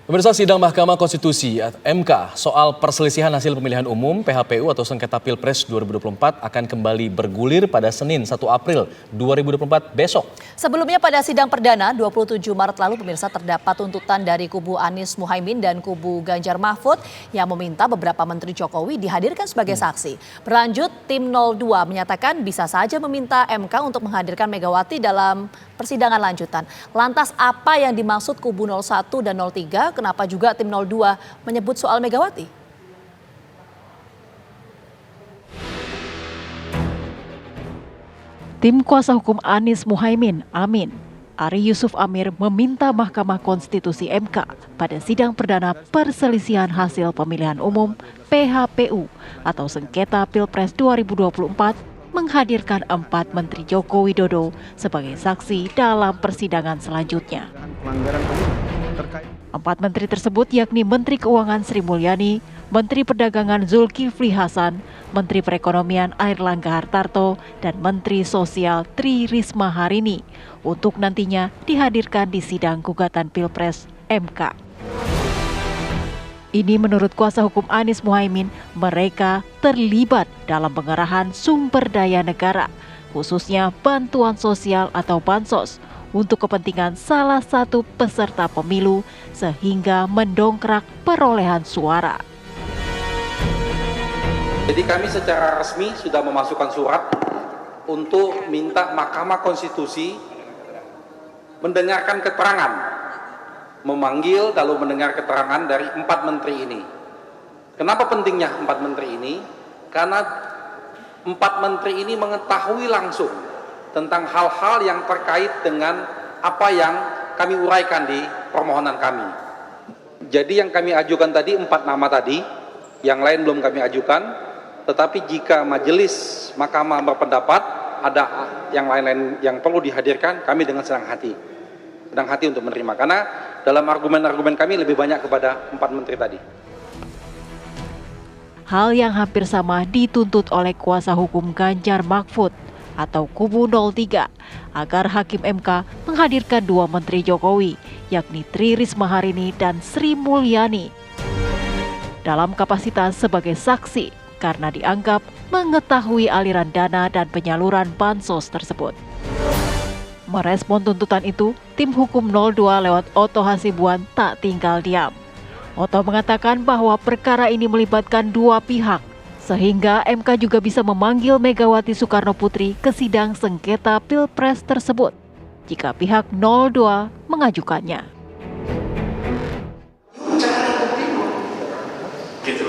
Pemirsa, sidang Mahkamah Konstitusi (MK) soal perselisihan hasil pemilihan umum (PHPU) atau sengketa Pilpres 2024 akan kembali bergulir pada Senin 1 April 2024 besok. Sebelumnya pada sidang perdana 27 Maret lalu pemirsa terdapat tuntutan dari kubu Anies Muhaimin dan kubu Ganjar Mahfud yang meminta beberapa menteri Jokowi dihadirkan sebagai saksi. Berlanjut, tim 02 menyatakan bisa saja meminta MK untuk menghadirkan Megawati dalam persidangan lanjutan. Lantas apa yang dimaksud kubu 01 dan 03? Kenapa juga tim 02 menyebut soal Megawati? Tim kuasa hukum Anies Muhaimin, Amin, Ari Yusuf Amir meminta Mahkamah Konstitusi MK pada sidang perdana perselisihan hasil pemilihan umum PHPU atau sengketa Pilpres 2024 menghadirkan 4 Menteri Joko Widodo sebagai saksi dalam persidangan selanjutnya. 4 menteri tersebut yakni Menteri Keuangan Sri Mulyani, Menteri Perdagangan Zulkifli Hasan, Menteri Perekonomian Airlangga Hartarto, dan Menteri Sosial Tri Risma Harini untuk nantinya dihadirkan di sidang gugatan Pilpres MK. Ini menurut kuasa hukum Anies Muhaimin, mereka terlibat dalam pengerahan sumber daya negara, khususnya bantuan sosial atau bansos, untuk kepentingan salah satu peserta pemilu sehingga mendongkrak perolehan suara. Jadi kami secara resmi sudah memasukkan surat untuk minta Mahkamah Konstitusi mendengarkan keterangan, memanggil lalu mendengar keterangan dari 4 menteri ini. Kenapa pentingnya 4 menteri ini? Karena 4 menteri ini mengetahui langsung tentang hal-hal yang terkait dengan apa yang kami uraikan di permohonan kami. Jadi yang kami ajukan tadi 4 nama tadi, yang lain belum kami ajukan, tetapi jika majelis mahkamah berpendapat ada yang lain-lain yang perlu dihadirkan, kami dengan senang hati untuk menerima. Karena dalam argumen-argumen kami lebih banyak kepada 4 menteri tadi. Hal yang hampir sama dituntut oleh kuasa hukum Ganjar Mahfud atau kubu 03 agar Hakim MK menghadirkan 2 Menteri Jokowi, yakni Tri Risma Harini dan Sri Mulyani, dalam kapasitas sebagai saksi karena dianggap mengetahui aliran dana dan penyaluran bansos tersebut. Merespon tuntutan itu, tim hukum 02 lewat Oto Hasibuan tak tinggal diam. Oto mengatakan bahwa perkara ini melibatkan 2 pihak, sehingga MK juga bisa memanggil Megawati Soekarno Putri ke sidang sengketa Pilpres tersebut jika pihak 02 mengajukannya. Gitu.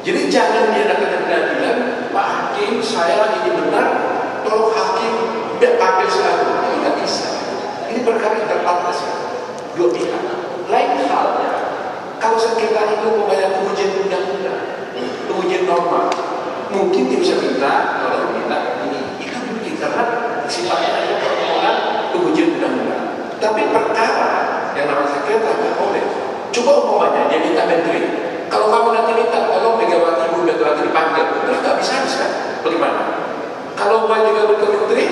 Jadi jangan diadakan peradilan, Pak Hakim, saya ini benar, tolong Hakim ambil selalu. Ini tidak bisa. Ini perkara interpretasi 2 pihak. Lain halnya, kalau sengketa itu membayar ujian undang-undang, ujian normal, mungkin dia bisa minta, kalau minta ini itu mungkin karena sifatnya ada permohonan ujian undang-undang. Tapi perkara yang namanya sengketa nggak boleh. Coba umpamanya dia minta menteri, kalau kamu nanti minta tolong Megawati Ibu Megawati dipanggil, terus nggak bisa kan? Bagaimana? Kalau umpamanya juga minta menteri,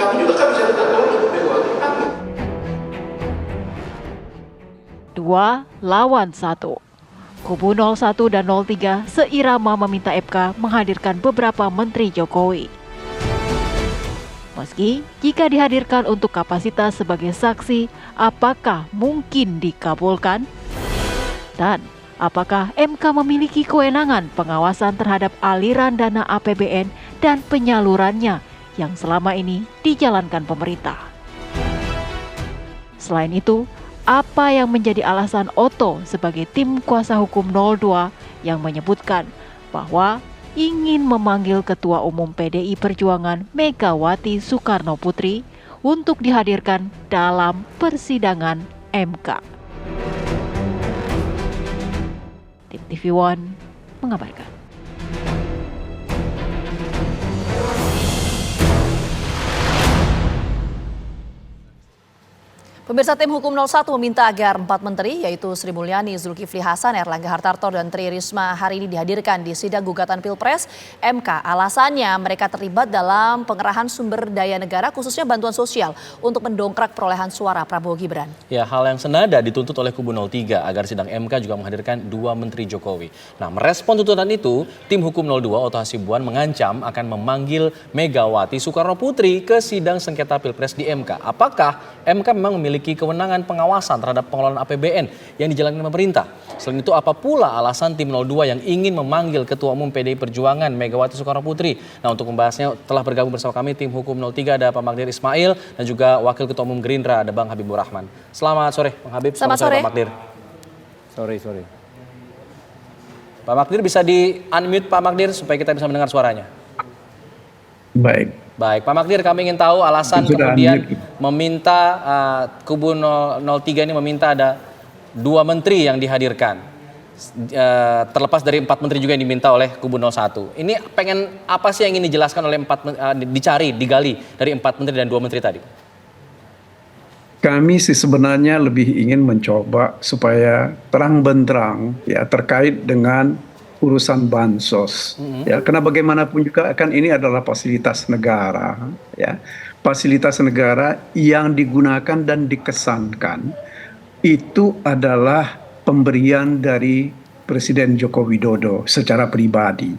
kami juga kan bisa minta tolong Ibu Megawati dipanggil. 2 lawan 1. Kubu 01 dan 03 seirama meminta MK menghadirkan beberapa menteri Jokowi. Meski jika dihadirkan untuk kapasitas sebagai saksi, apakah mungkin dikabulkan? Dan apakah MK memiliki kewenangan pengawasan terhadap aliran dana APBN dan penyalurannya yang selama ini dijalankan pemerintah? Selain itu, apa yang menjadi alasan Oto sebagai tim kuasa hukum 02 yang menyebutkan bahwa ingin memanggil Ketua Umum PDI Perjuangan Megawati Soekarno Putri untuk dihadirkan dalam persidangan MK? Tim TV One mengabarkan. Pemirsa, tim hukum 01 meminta agar 4 menteri yaitu Sri Mulyani, Zulkifli Hasan, Erlangga Hartarto, dan Tri Risma hari ini dihadirkan di sidang gugatan Pilpres MK. Alasannya mereka terlibat dalam pengerahan sumber daya negara khususnya bantuan sosial untuk mendongkrak perolehan suara Prabowo Gibran. Ya, hal yang senada dituntut oleh kubu 03 agar sidang MK juga menghadirkan 2 menteri Jokowi. Nah, merespon tuntutan itu, tim hukum 02 Otto Hasibuan mengancam akan memanggil Megawati Soekarnoputri ke sidang sengketa Pilpres di MK. Apakah MK memang memiliki kewenangan pengawasan terhadap pengelolaan APBN yang dijalankan pemerintah? Selain itu, apa pula alasan tim 02 yang ingin memanggil Ketua Umum PDI Perjuangan Megawati Soekarnoputri? Nah, untuk membahasnya telah bergabung bersama kami tim hukum 03 ada Pak Magdir Ismail dan juga Wakil Ketua Umum Gerindra ada Bang Habibur Rahman. Selamat sore Bang Habib. Selamat sore Pak Magdir. Sore. Pak Magdir bisa di-unmute Pak Magdir supaya kita bisa mendengar suaranya. Baik, Pak Magdir, kami ingin tahu alasan kemudian meminta kubu 03 ini meminta ada 2 menteri yang dihadirkan. Terlepas dari 4 menteri juga yang diminta oleh kubu 01. Ini pengen apa sih yang ingin dijelaskan oleh digali dari 4 menteri dan 2 menteri tadi? Kami sih sebenarnya lebih ingin mencoba supaya terang benderang ya terkait dengan urusan bansos, ya, karena bagaimanapun juga kan ini adalah fasilitas negara, ya, fasilitas negara yang digunakan dan dikesankan itu adalah pemberian dari Presiden Joko Widodo secara pribadi,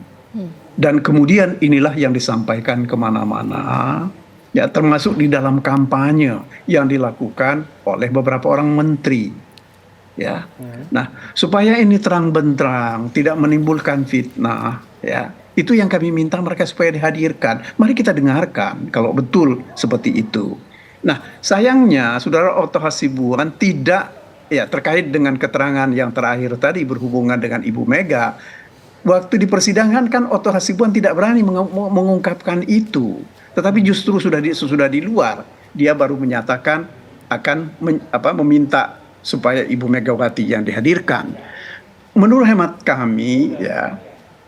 dan kemudian inilah yang disampaikan kemana-mana, ya, termasuk di dalam kampanye yang dilakukan oleh beberapa orang menteri. Ya, nah supaya ini terang benderang, tidak menimbulkan fitnah, ya, itu yang kami minta mereka supaya dihadirkan. Mari kita dengarkan kalau betul seperti itu. Nah, sayangnya Saudara Otto Hasibuan tidak, ya, terkait dengan keterangan yang terakhir tadi berhubungan dengan Ibu Mega. Waktu di persidangan kan Otto Hasibuan tidak berani mengungkapkan itu, tetapi justru sudah di luar dia baru menyatakan akan meminta supaya Ibu Megawati yang dihadirkan. Menurut hemat kami, ya,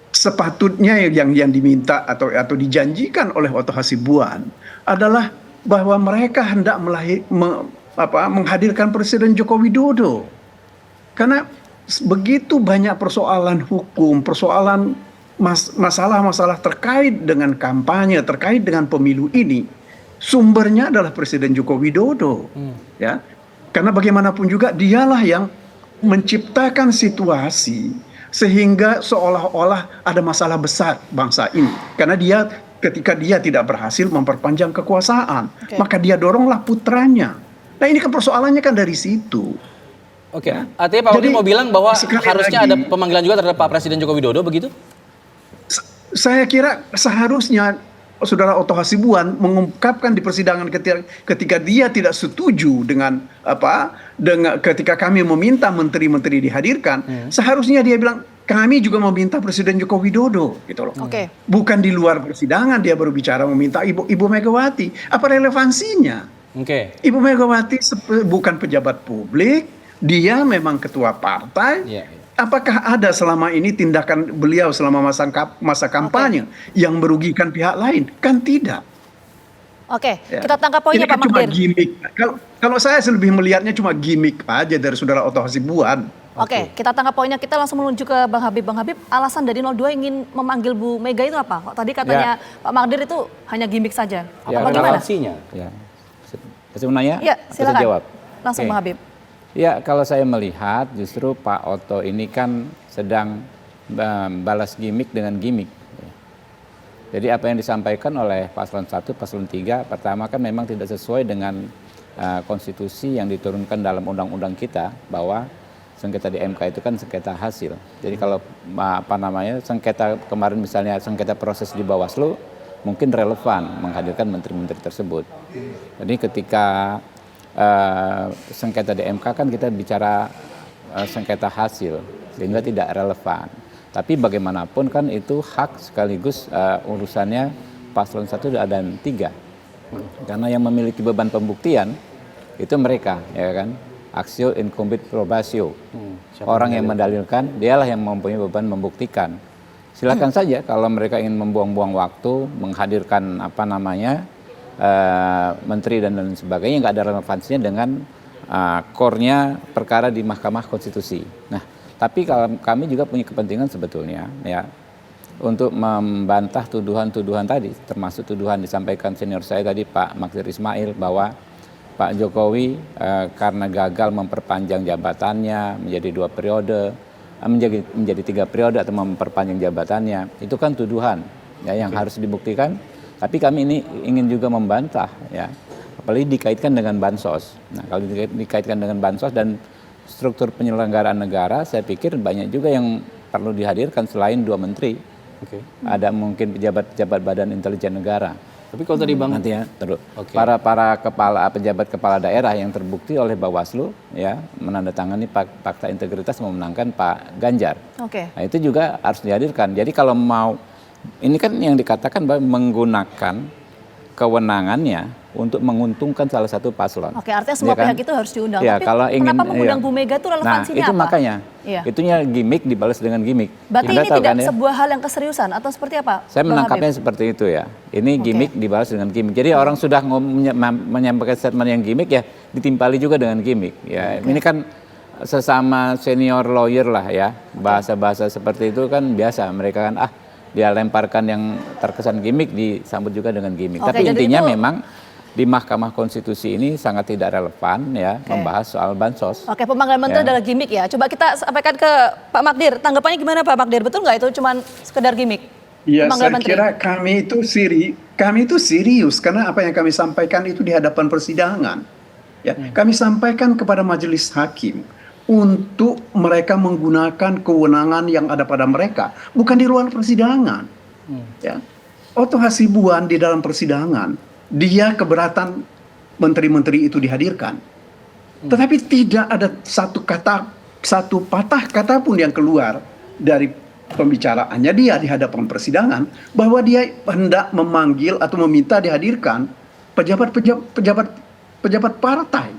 sepatutnya yang diminta atau dijanjikan oleh Otto Hasibuan adalah bahwa mereka hendak menghadirkan Presiden Joko Widodo. Karena begitu banyak persoalan hukum, persoalan masalah-masalah terkait dengan kampanye, terkait dengan pemilu ini, sumbernya adalah Presiden Joko Widodo, ya. Karena bagaimanapun juga dialah yang menciptakan situasi sehingga seolah-olah ada masalah besar bangsa ini. Karena ketika dia tidak berhasil memperpanjang kekuasaan, maka dia doronglah putranya. Nah, ini kan persoalannya kan dari situ. Oke, artinya Pak Magdir mau bilang bahwa harusnya ada pemanggilan juga terhadap Pak Presiden Joko Widodo, begitu? Saya kira seharusnya Saudara Otto Hasibuan mengungkapkan di persidangan ketika dia tidak setuju dengan ketika kami meminta menteri-menteri dihadirkan, seharusnya dia bilang kami juga meminta Presiden Joko Widodo, gitu loh. Bukan di luar persidangan dia baru bicara meminta Ibu Megawati. Apa relevansinya? Ibu Megawati bukan pejabat publik, dia memang ketua partai. Apakah ada selama ini tindakan beliau selama masa kampanye yang merugikan pihak lain? Kan tidak. Ya. Kita tangkap poinnya Pak Magdir. Ini kan cuma gimmick. Kalau saya lebih melihatnya cuma gimmick aja dari Saudara Otto Hasibuan. Kita tangkap poinnya. Kita langsung menuju ke Bang Habib. Bang Habib, alasan dari 02 ingin memanggil Bu Mega itu apa? Kok tadi katanya Pak Magdir itu hanya gimmick saja. Bagaimana? Saya mau nanya? Ya, silakan. Jawab. Langsung Bang Habib. Ya, kalau saya melihat justru Pak Otto ini kan sedang balas gimmick dengan gimmick. Jadi apa yang disampaikan oleh paslon 1, paslon 3, pertama kan memang tidak sesuai dengan konstitusi yang diturunkan dalam undang-undang kita bahwa sengketa di MK itu kan sengketa hasil. Jadi kalau sengketa kemarin misalnya sengketa proses di Bawaslu mungkin relevan menghadirkan menteri-menteri tersebut. Jadi ketika sengketa di MK kan kita bicara sengketa hasil sehingga tidak relevan. Tapi bagaimanapun kan itu hak sekaligus urusannya paslon 1 dan 3. Karena yang memiliki beban pembuktian itu mereka, ya kan? Aktio incumbit probatio. Orang yang mendalilkan, dialah yang mempunyai beban membuktikan. Silakan saja kalau mereka ingin membuang-buang waktu menghadirkan menteri dan sebagainya, nggak ada relevansinya dengan core-nya perkara di Mahkamah Konstitusi. Nah, tapi kalau kami juga punya kepentingan sebetulnya ya untuk membantah tuduhan-tuduhan tadi, termasuk tuduhan disampaikan senior saya tadi Pak Magdir Ismail bahwa Pak Jokowi karena gagal memperpanjang jabatannya menjadi 2 periode, menjadi 3 periode atau memperpanjang jabatannya, itu kan tuduhan ya yang harus dibuktikan. Tapi kami ini ingin juga membantah ya, apalagi dikaitkan dengan bansos. Nah, kalau dikaitkan dengan bansos dan struktur penyelenggaraan negara, saya pikir banyak juga yang perlu dihadirkan selain 2 menteri. Ada mungkin pejabat-pejabat Badan Intelijen Negara. Tapi kalau tadi Bang Nanti ya, para pejabat kepala daerah yang terbukti oleh Bawaslu ya menandatangani fakta integritas memenangkan Pak Ganjar. Nah, itu juga harus dihadirkan. Jadi kalau mau, ini kan yang dikatakan bahwa menggunakan kewenangannya untuk menguntungkan salah satu paslon. Oke, artinya semua pihak itu harus diundang. Ya, tapi kalau kenapa mengundang Bu Mega itu relevansinya itu apa? makanya, itunya gimmick dibalas dengan gimmick. Berarti Anda ini tahu tidak kan, ya? sebuah hal yang keseriusan atau seperti apa? Saya Bang menangkapnya Habib? seperti itu ya. Ini gimmick dibalas dengan gimmick. Jadi orang sudah menyampaikan statement yang gimmick ya ditimpali juga dengan gimmick. Ya, ini kan sesama senior lawyer lah ya. Bahasa-bahasa seperti itu kan biasa. Mereka kan dia lemparkan yang terkesan gimmick disambut juga dengan gimmick. Tapi intinya memang di Mahkamah Konstitusi ini sangat tidak relevan ya membahas soal bansos. Oke, pemanggilan menteri adalah gimmick ya. Coba kita sampaikan ke Pak Magdir. Tanggapannya gimana Pak Magdir? Betul nggak itu cuma sekedar gimmick? Ya, saya kira kami itu serius karena apa yang kami sampaikan itu di hadapan persidangan. Ya, kami sampaikan kepada majelis hakim untuk mereka menggunakan kewenangan yang ada pada mereka, bukan di ruang persidangan. Ya. Otto Hasibuan di dalam persidangan, dia keberatan menteri-menteri itu dihadirkan. Tetapi tidak ada satu patah kata pun yang keluar dari pembicaraannya dia di hadapan persidangan bahwa dia hendak memanggil atau meminta dihadirkan pejabat partai.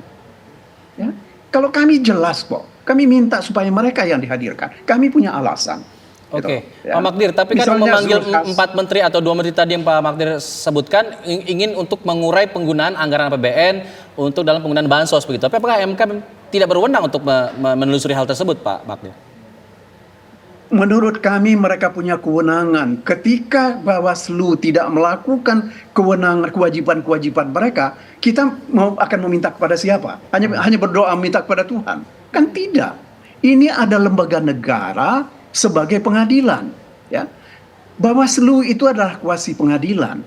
Ya. Kalau kami jelas kok, kami minta supaya mereka yang dihadirkan. Kami punya alasan. Oke, Ya. Pak Magdir, tapi kan Misalnya memanggil Zulkifli 4 menteri atau 2 menteri tadi yang Pak Magdir sebutkan ingin untuk mengurai penggunaan anggaran APBN untuk dalam penggunaan bansos begitu. Tapi apakah MK tidak berwenang untuk menelusuri hal tersebut, Pak Magdir? Menurut kami mereka punya kewenangan. Ketika Bawaslu tidak melakukan kewajiban-kewajiban mereka, kita akan meminta kepada siapa? Hanya berdoa minta kepada Tuhan? Kan tidak. Ini ada lembaga negara sebagai pengadilan, ya. Bawaslu itu adalah kuasi pengadilan.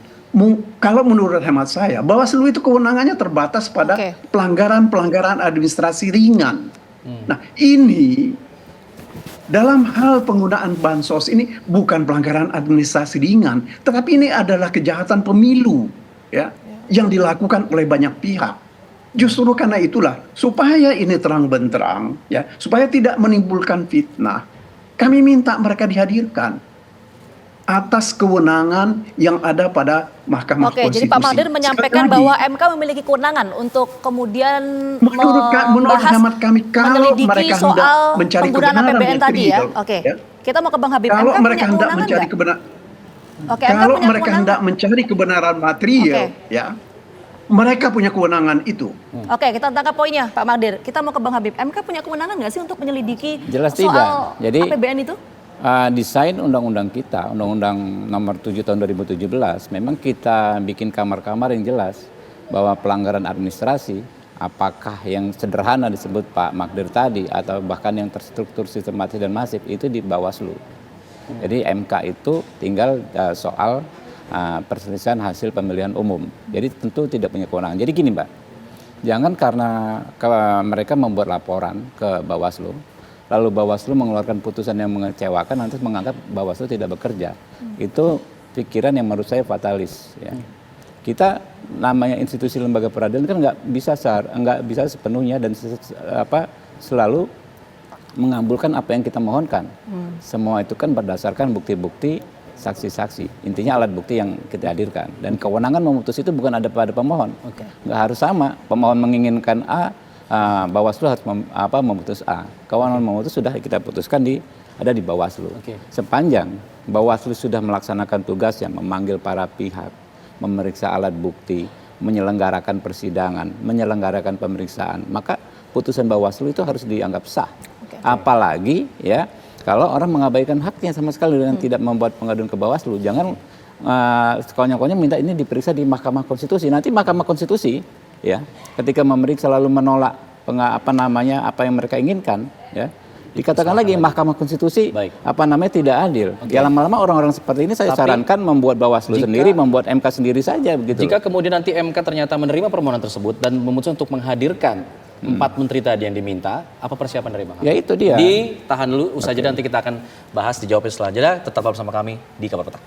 Kalau menurut hemat saya, Bawaslu itu kewenangannya terbatas pada pelanggaran administrasi ringan. Nah, ini dalam hal penggunaan bansos ini bukan pelanggaran administrasi ringan, tetapi ini adalah kejahatan pemilu, ya, yang dilakukan oleh banyak pihak. Justru karena itulah, supaya ini terang benderang, ya, supaya tidak menimbulkan fitnah, kami minta mereka dihadirkan atas kewenangan yang ada pada Mahkamah Konstitusi. Jadi Pak Magdir menyampaikan bahwa MK memiliki kewenangan untuk kemudian menurut hemat kami, kalau mereka hendak mencari penggunaan kebenaran APBN tadi ya. ya. Kita mau ke Bang Habib. Kalau MK mereka punya hendak kewenangan mencari nggak? kebenaran, MK kalau punya mereka hendak mencari kebenaran material, ya, mereka punya kewenangan itu. Oke, kita tangkap poinnya Pak Magdir. Kita mau ke Bang Habib. MK punya kewenangan nggak sih untuk menyelidiki Jelas soal tidak. Jadi, APBN itu? Desain undang-undang kita, Undang-Undang Nomor 7 Tahun 2017, memang kita bikin kamar-kamar yang jelas bahwa pelanggaran administrasi, apakah yang sederhana disebut Pak Magdir tadi atau bahkan yang terstruktur sistematis dan masif itu di Bawaslu. Jadi MK itu tinggal soal perselisihan hasil pemilihan umum. Jadi tentu tidak punya kewenangan. Jadi gini Mbak, jangan karena mereka membuat laporan ke Bawaslu, lalu Bawaslu mengeluarkan putusan yang mengecewakan, nanti menganggap Bawaslu tidak bekerja. Itu pikiran yang menurut saya fatalis. Ya. Kita namanya institusi lembaga peradilan kan nggak bisa sepenuhnya dan selalu mengabulkan apa yang kita mohonkan. Semua itu kan berdasarkan bukti-bukti, saksi-saksi. Intinya alat bukti yang kita hadirkan. Dan kewenangan memutus itu bukan ada pada pemohon. Nggak harus sama. Pemohon menginginkan A, Bawaslu harus memutus A. Kewenangan memutus sudah kita putuskan ada di Bawaslu. Sepanjang Bawaslu sudah melaksanakan tugasnya memanggil para pihak, memeriksa alat bukti, menyelenggarakan persidangan, menyelenggarakan pemeriksaan, maka putusan Bawaslu itu harus dianggap sah. Apalagi ya kalau orang mengabaikan haknya sama sekali dengan tidak membuat pengaduan ke Bawaslu. Jangan sekonyong-konyong minta ini diperiksa di Mahkamah Konstitusi. Nanti Mahkamah Konstitusi ya ketika memeriksa lalu menolak apa yang mereka inginkan ya. Dikatakan lagi Mahkamah Konstitusi tidak adil. Ya lama-lama orang-orang seperti ini saya sarankan membuat Bawaslu sendiri, membuat MK sendiri saja begitu. Jika kemudian nanti MK ternyata menerima permohonan tersebut dan memutuskan untuk menghadirkan 4 menteri tadi yang diminta, apa persiapan dari Bang? Ya itu dia. Ditahan dulu, usai jeda nanti kita akan bahas, dijawabnya setelah jeda. Tetap bersama kami di Kabar Petang.